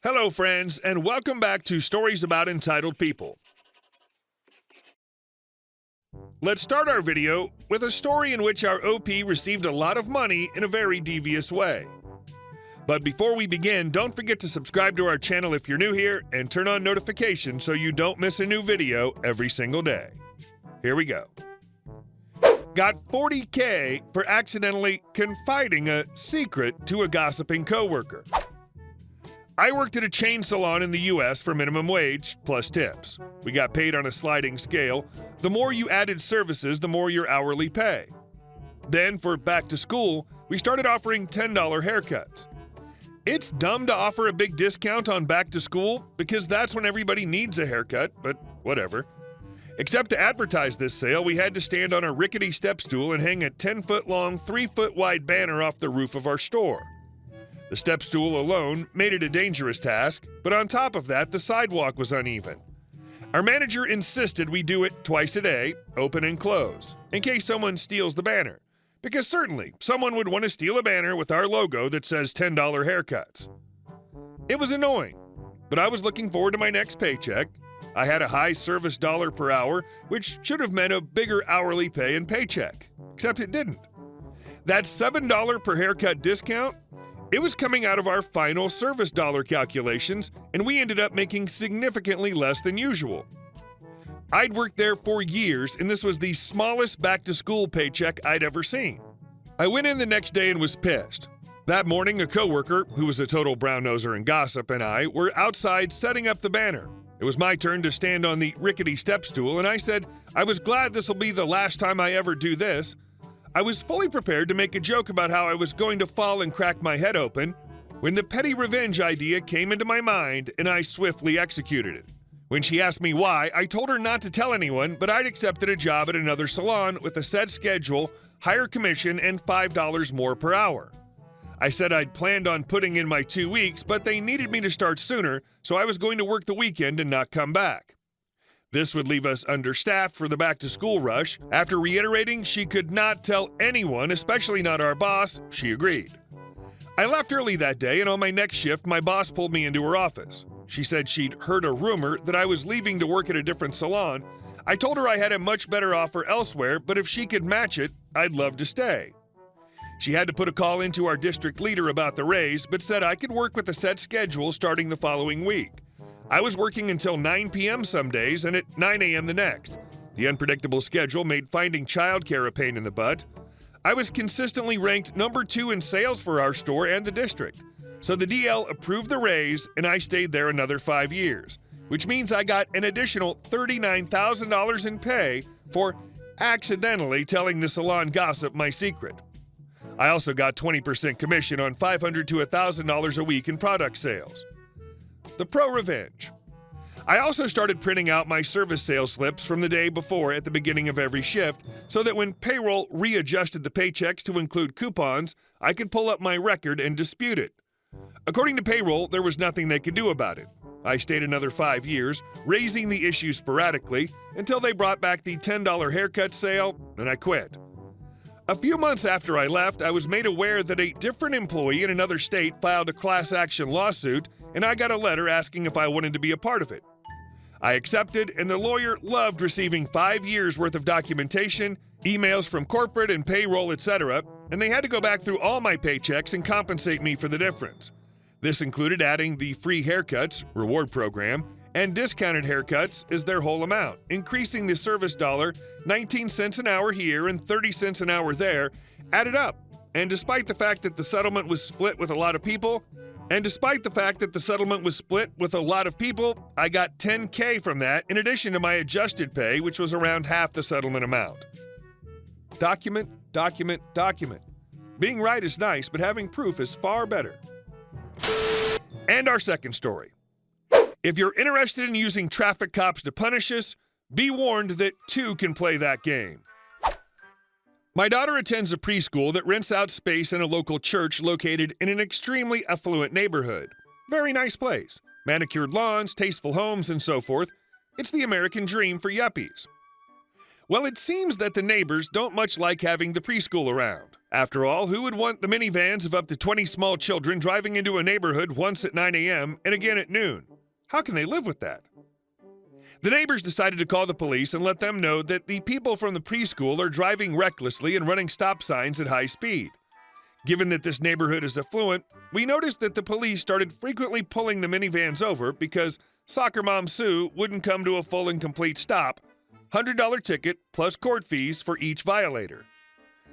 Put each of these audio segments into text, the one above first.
Hello, friends, and welcome back to Stories About Entitled People. Let's start our video with a story in which our OP received a lot of money in a very devious way. But before we begin, don't forget to subscribe to our channel if you're new here and turn on notifications so you don't miss a new video every single day. Here we go. Got $40K for accidentally confiding a secret to a gossiping coworker. I worked at a chain salon in the US for minimum wage plus tips. We got paid on a sliding scale. The more you added services, the more your hourly pay. Then for back to school, we started offering $10 haircuts. It's dumb to offer a big discount on back to school because that's when everybody needs a haircut, but whatever. Except to advertise this sale, we had to stand on a rickety step stool and hang a 10-foot long, 3-foot wide banner off the roof of our store. The step stool alone made it a dangerous task, but on top of that, the sidewalk was uneven. Our manager insisted we do it twice a day, open and close, in case someone steals the banner. Because certainly, someone would want to steal a banner with our logo that says $10 haircuts. It was annoying, but I was looking forward to my next paycheck. I had a high service dollar per hour, which should have meant a bigger hourly pay and paycheck, except it didn't. That $7 per haircut discount, it was coming out of our final service dollar calculations, and we ended up making significantly less than usual. I'd worked there for years, and this was the smallest back-to-school paycheck I'd ever seen. I went in the next day and was pissed. That morning, a coworker, who was a total brown-noser and gossip, and I were outside setting up the banner. It was my turn to stand on the rickety step stool, and I said, I was glad this will be the last time I ever do this. I was fully prepared to make a joke about how I was going to fall and crack my head open when the petty revenge idea came into my mind and I swiftly executed it. When she asked me why, I told her not to tell anyone, but I'd accepted a job at another salon with a set schedule, higher commission, and $5 more per hour. I said I'd planned on putting in my 2 weeks, but they needed me to start sooner, so I was going to work the weekend and not come back. This would leave us understaffed for the back-to-school rush. After reiterating she could not tell anyone, especially not our boss, she agreed. I left early that day, and on my next shift, my boss pulled me into her office. She said she'd heard a rumor that I was leaving to work at a different salon. I told her I had a much better offer elsewhere, but if she could match it, I'd love to stay. She had to put a call into our district leader about the raise, but said I could work with a set schedule starting the following week. I was working until 9 p.m. some days and at 9 a.m. the next. The unpredictable schedule made finding childcare a pain in the butt. I was consistently ranked number 2 in sales for our store and the district. So the DL approved the raise and I stayed there another 5 years, which means I got an additional $39,000 in pay for accidentally telling the salon gossip my secret. I also got 20% commission on $500 to $1,000 a week in product sales. The ProRevenge. I also started printing out my service sales slips from the day before at the beginning of every shift so that when payroll readjusted the paychecks to include coupons, I could pull up my record and dispute it. According to payroll, there was nothing they could do about it. I stayed another 5 years, raising the issue sporadically until they brought back the $10 haircut sale, and I quit. A few months after I left, I was made aware that a different employee in another state filed a class action lawsuit, and I got a letter asking if I wanted to be a part of it. I accepted, and the lawyer loved receiving 5 years worth of documentation, emails from corporate and payroll, etc., and they had to go back through all my paychecks and compensate me for the difference. This included adding the free haircuts reward program and discounted haircuts as their whole amount, increasing the service dollar 19 cents an hour here and 30 cents an hour there, added up. And despite the fact that the settlement was split with a lot of people, I got $10K from that in addition to my adjusted pay, which was around half the settlement amount. Document, document, document. Being right is nice, but having proof is far better. And our second story. If you're interested in using traffic cops to punish us, be warned that 2 can play that game. My daughter attends a preschool that rents out space in a local church located in an extremely affluent neighborhood. Very nice place. Manicured lawns, tasteful homes, and so forth. It's the American dream for yuppies. Well, it seems that the neighbors don't much like having the preschool around. After all, who would want the minivans of up to 20 small children driving into a neighborhood once at 9 a.m. and again at noon? How can they live with that? The neighbors decided to call the police and let them know that the people from the preschool are driving recklessly and running stop signs at high speed. Given that this neighborhood is affluent, we noticed that the police started frequently pulling the minivans over because soccer mom Sue wouldn't come to a full and complete stop, $100 ticket plus court fees for each violator.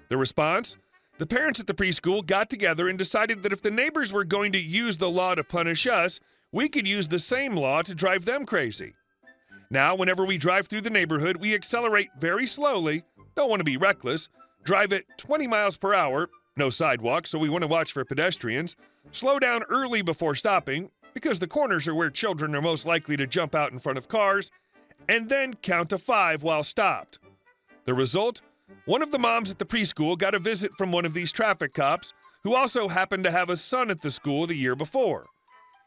The response? The parents at the preschool got together and decided that if the neighbors were going to use the law to punish us, we could use the same law to drive them crazy. Now, whenever we drive through the neighborhood, we accelerate very slowly, don't want to be reckless, drive at 20 miles per hour, no sidewalks, so we want to watch for pedestrians, slow down early before stopping, because the corners are where children are most likely to jump out in front of cars, and then count to 5 while stopped. The result? One of the moms at the preschool got a visit from one of these traffic cops, who also happened to have a son at the school the year before.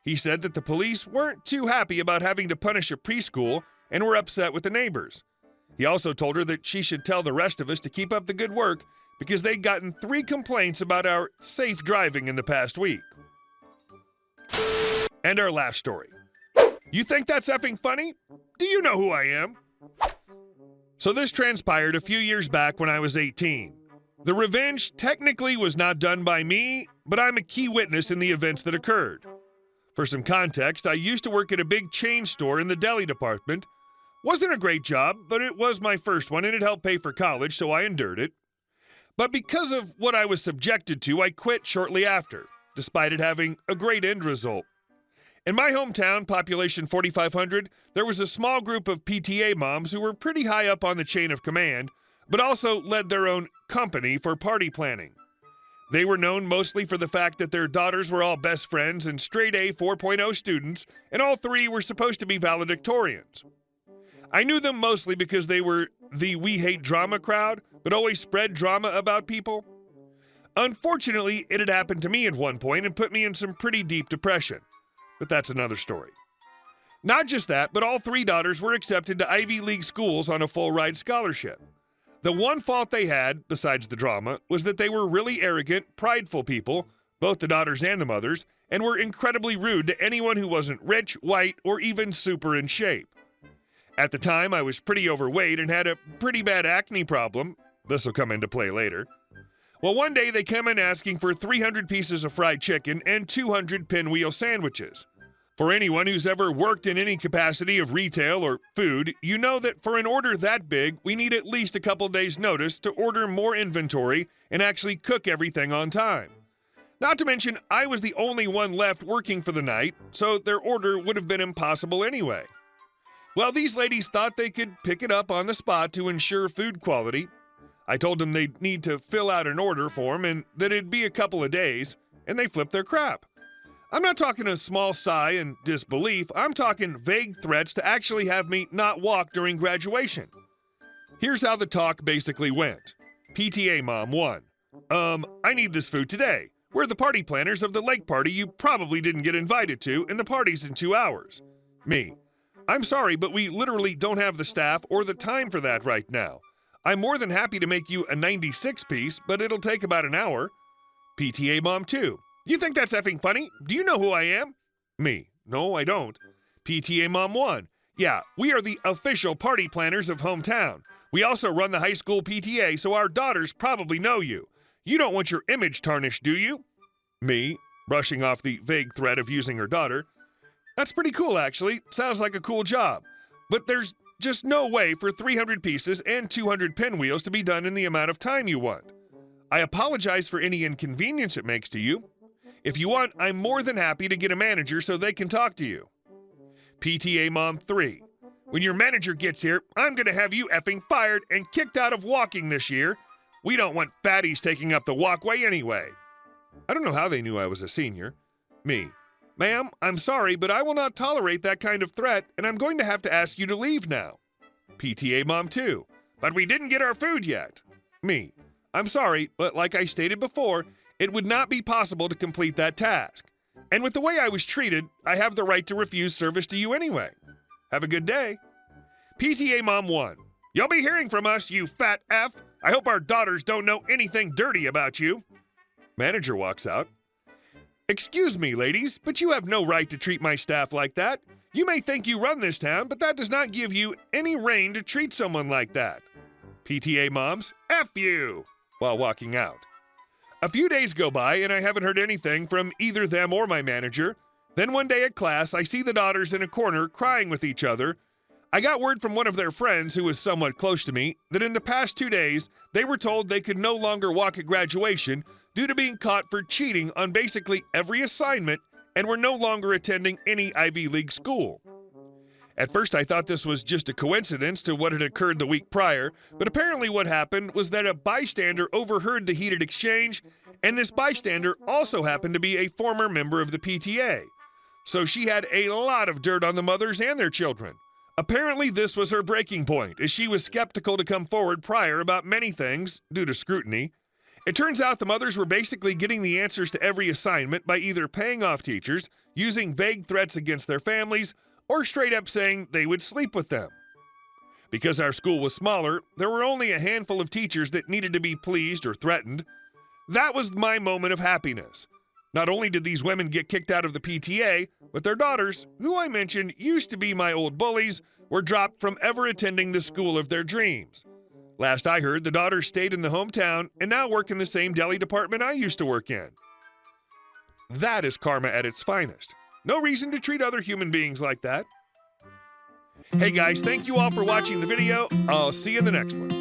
He said that the police weren't too happy about having to punish a preschool and were upset with the neighbors. He also told her that she should tell the rest of us to keep up the good work because they'd gotten 3 complaints about our safe driving in the past week. And our last story. You think that's effing funny? Do you know who I am? So this transpired a few years back when I was 18. The revenge technically was not done by me, but I'm a key witness in the events that occurred. For some context, I used to work at a big chain store in the deli department. Wasn't a great job, but it was my first one and it helped pay for college, so I endured it. But because of what I was subjected to, I quit shortly after, despite it having a great end result. In my hometown, population 4,500, there was a small group of PTA moms who were pretty high up on the chain of command, but also led their own company for party planning. They were known mostly for the fact that their daughters were all best friends and straight A 4.0 students, and all 3 were supposed to be valedictorians. I knew them mostly because they were the we hate drama crowd, but always spread drama about people. Unfortunately, it had happened to me at one point and put me in some pretty deep depression. But that's another story. Not just that, but all 3 daughters were accepted to Ivy League schools on a full-ride scholarship. The one fault they had, besides the drama, was that they were really arrogant, prideful people, both the daughters and the mothers, and were incredibly rude to anyone who wasn't rich, white, or even super in shape. At the time, I was pretty overweight and had a pretty bad acne problem. This will come into play later. Well, one day they came in asking for 300 pieces of fried chicken and 200 pinwheel sandwiches. For anyone who's ever worked in any capacity of retail or food, you know that for an order that big, we need at least a couple days' notice to order more inventory and actually cook everything on time. Not to mention, I was the only one left working for the night, so their order would have been impossible anyway. Well, these ladies thought they could pick it up on the spot to ensure food quality. I told them they'd need to fill out an order form and that it'd be a couple of days, and they flipped their crap. I'm not talking a small sigh and disbelief, I'm talking vague threats to actually have me not walk during graduation. Here's how the talk basically went. PTA Mom 1. I need this food today. We're the party planners of the lake party you probably didn't get invited to, and the party's in 2 hours. Me. I'm sorry, but we literally don't have the staff or the time for that right now. I'm more than happy to make you a 96 piece, but it'll take about an hour. PTA Mom 2. You think that's effing funny? Do you know who I am? Me. No, I don't. PTA Mom 1. Yeah, we are the official party planners of hometown. We also run the high school PTA, so our daughters probably know you. You don't want your image tarnished, do you? Me, brushing off the vague threat of using her daughter. That's pretty cool, actually. Sounds like a cool job. But there's just no way for 300 pieces and 200 pinwheels to be done in the amount of time you want. I apologize for any inconvenience it makes to you. If you want, I'm more than happy to get a manager so they can talk to you. PTA Mom 3. When your manager gets here, I'm going to have you effing fired and kicked out of walking this year. We don't want fatties taking up the walkway anyway. I don't know how they knew I was a senior. Me. Ma'am, I'm sorry, but I will not tolerate that kind of threat, and I'm going to have to ask you to leave now. PTA Mom 2. But we didn't get our food yet. Me. I'm sorry, but like I stated before, it would not be possible to complete that task. And with the way I was treated, I have the right to refuse service to you anyway. Have a good day. PTA Mom 1. You'll be hearing from us, you fat F. I hope our daughters don't know anything dirty about you. Manager walks out. Excuse me, ladies, but you have no right to treat my staff like that. You may think you run this town, but that does not give you any reign to treat someone like that. PTA moms, F you, while walking out. A few days go by and I haven't heard anything from either them or my manager. Then one day at class, I see the daughters in a corner crying with each other. I got word from one of their friends, who was somewhat close to me, that in the past 2 days, they were told they could no longer walk at graduation due to being caught for cheating on basically every assignment and were no longer attending any Ivy League school. At first, I thought this was just a coincidence to what had occurred the week prior, but apparently what happened was that a bystander overheard the heated exchange, and this bystander also happened to be a former member of the PTA. So she had a lot of dirt on the mothers and their children. Apparently, this was her breaking point, as she was skeptical to come forward prior about many things due to scrutiny. It turns out the mothers were basically getting the answers to every assignment by either paying off teachers, using vague threats against their families, or straight up saying they would sleep with them. Because our school was smaller, there were only a handful of teachers that needed to be pleased or threatened. That was my moment of happiness. Not only did these women get kicked out of the PTA, but their daughters, who I mentioned used to be my old bullies, were dropped from ever attending the school of their dreams. Last I heard, the daughters stayed in the hometown and now work in the same deli department I used to work in. That is karma at its finest. No reason to treat other human beings like that. Hey guys, thank you all for watching the video. I'll see you in the next one.